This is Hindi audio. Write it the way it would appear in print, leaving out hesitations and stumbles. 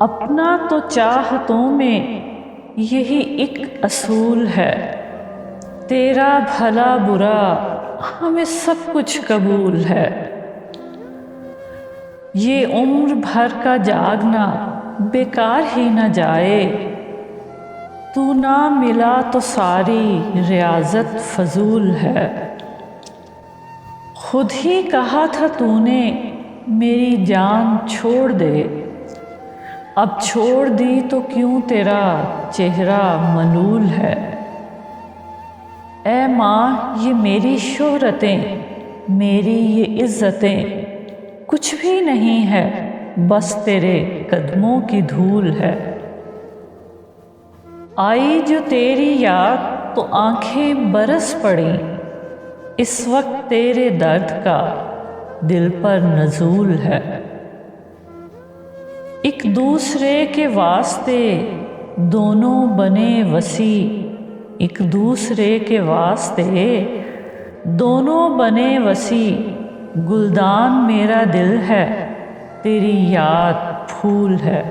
अपना तो चाहतों में यही एक असूल है, तेरा भला बुरा हमें सब कुछ कबूल है। ये उम्र भर का जागना बेकार ही न जाए, तू ना मिला तो सारी रियाजत फजूल है। खुद ही कहा था तूने मेरी जान छोड़ दे, अब छोड़ दी तो क्यों तेरा चेहरा मलूल है। ऐ माँ ये मेरी शोहरतें, मेरी ये इज़्ज़तें कुछ भी नहीं है, बस तेरे कदमों की धूल है। आई जो तेरी याद तो आंखें बरस पड़ी, इस वक्त तेरे दर्द का दिल पर नज़ूल है। एक दूसरे के वास्ते दोनों बने वसी, एक दूसरे के वास्ते दोनों बने वसी। गुलदान मेरा दिल है, तेरी याद फूल है।